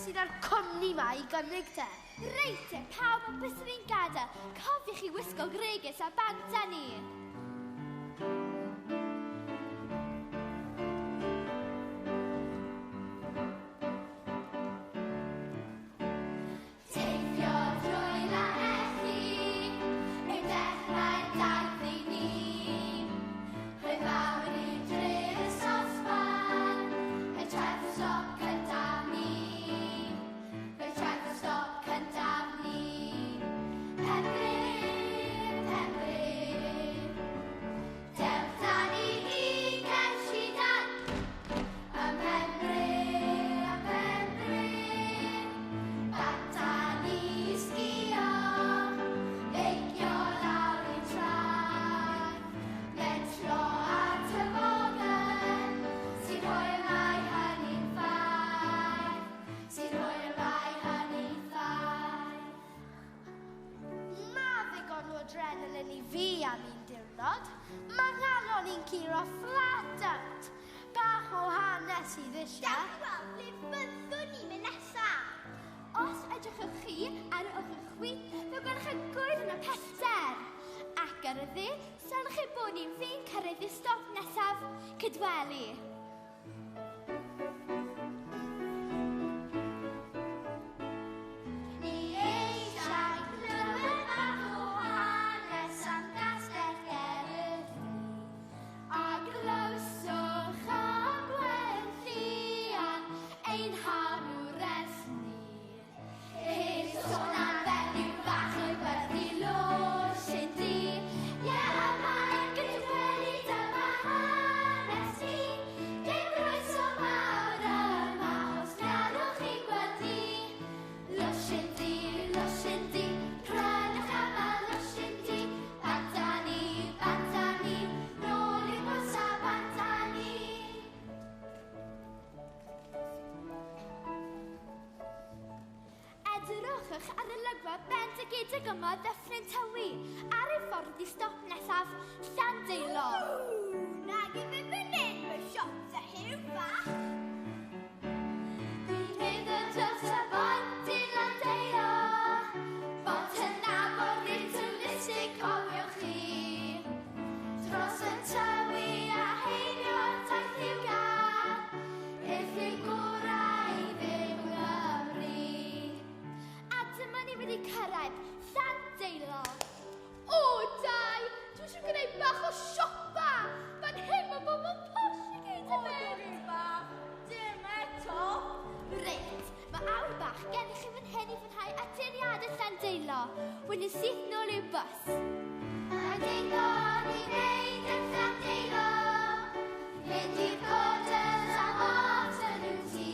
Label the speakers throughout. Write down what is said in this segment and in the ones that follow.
Speaker 1: sydd â'r cwmni ma i gynnig te.
Speaker 2: Reit te, pawb o bys ni'n gadael. Cofiwch chi wisgo gregus a banta ni.
Speaker 1: Adrenaline i fi am un diwrnod. Mae nghalon i'n curo flat out. Bach o hanes i ddysio.
Speaker 2: Wel, ble byddwn ni'n mynd nesaf? Os edrychwch chi ar y ochr chwith, fe gwelwch y gwyrdd yn y pellter. Ac ar y dde, sylwch chi bod ni'n fi'n cyrraedd i'r stop nesaf, Cydweli. Edrychwch ar y lygfa Bendigedig yma Ddyffryn Tywi ar ei ffordd i stop nesaf Llandeilo. Nag i fe fan hyn, mae siot a hiw fach. Fi'n hyn y dros y bont i Llandeilo, bont yna mor ritualistig cofiwch chi. Dros y Tywi a heilio taith i'w gael, eith i'w gwrau i fyw Nghymru. A dyma ni wedi cyrraedd Llandeilo. O, dau! Dwi eisiau gwneud bach o siopa! Fan hyn mae bobl posh i gyd yn mynd! O, dwi'n bach! Dim eto! Reit, mae awr bach gennych chi fan hyn i fwynhau aduniadau Llandeilo. Wy'n syth nôl i'w bus. A deingo ni wneud yn Llandeilo, mynd i'r coders a hot yn yw ti.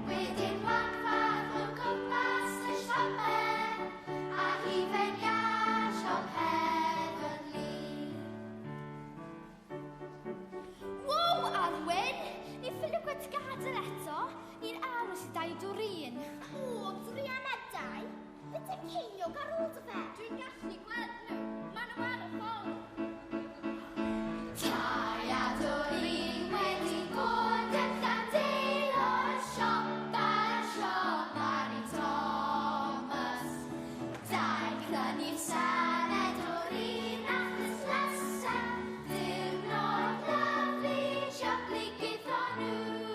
Speaker 2: Wedyn wagfath o gwmpas y siopen, a hifen iar siop heddonlu. Wow, Arwyn! Ni ffilio gwed gadael eto. Ni'n aros i dau Doreen. O, Drianedau? Fe dim ceiniog ar ôl dy fe? Dwi'n gallu gweld nhw. Maen nhw ar y ffordd. Tai a Doreen wedi bod yn Llandeilo, siop ar i Thomas. Dau clynu'r saned Doreen a chryslasa, diwrnod lyflu, siop ligydd o'n nhw.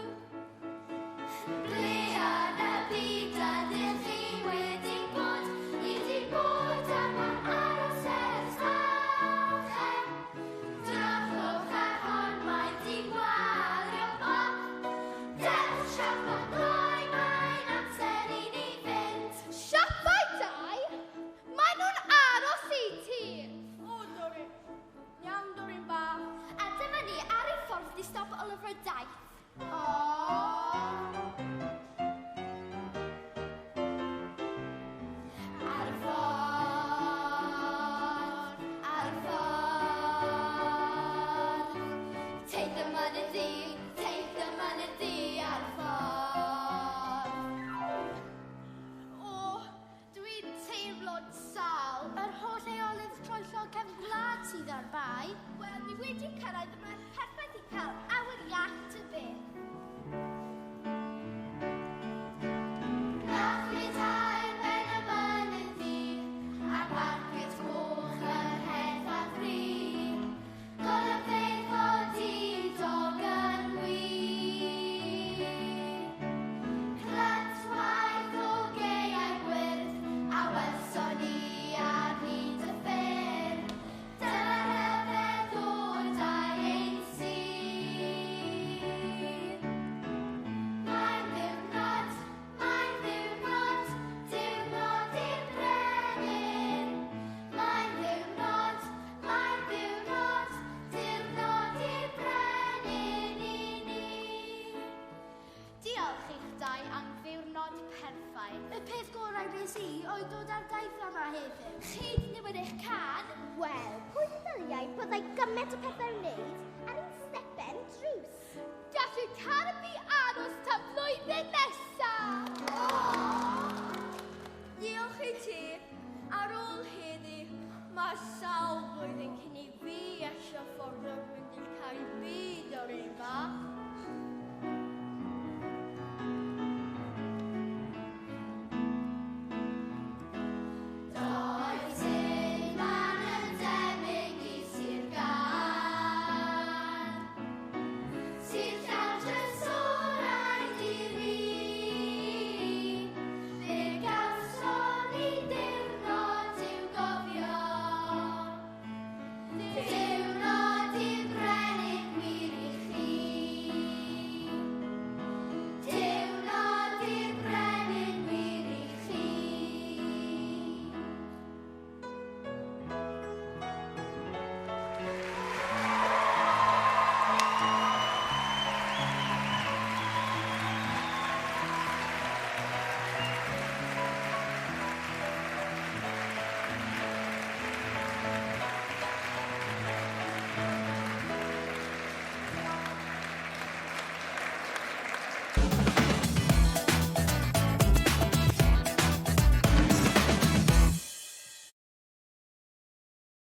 Speaker 2: Ble yn y byd ydych chi wedi bod? Ni 'di bod am yn aros ers hawchen. Drychwch ar hon, mae 'di gwario bop. Dewch siop o gloi, mae'n amser i ni fynd. Siopau dau? Maen nhw'n aros i ti. O, Doreen. Iawn, Doreen bach. A dyma ni ar ei ffordd i stop Oliver daith. Ar y ffordd. Take the money ar y ffordd. O, dwi'n teimlo'n sal. Yr holl eolydd troellog cefn gwlad sydd ar bai. Wel, ni wedi cyrraedd yma perffaith i cael awyr iach ty beth. sawl blwyddyn cyn i fi eisiau ffordd o mynd i'r Caribi, Dorifa.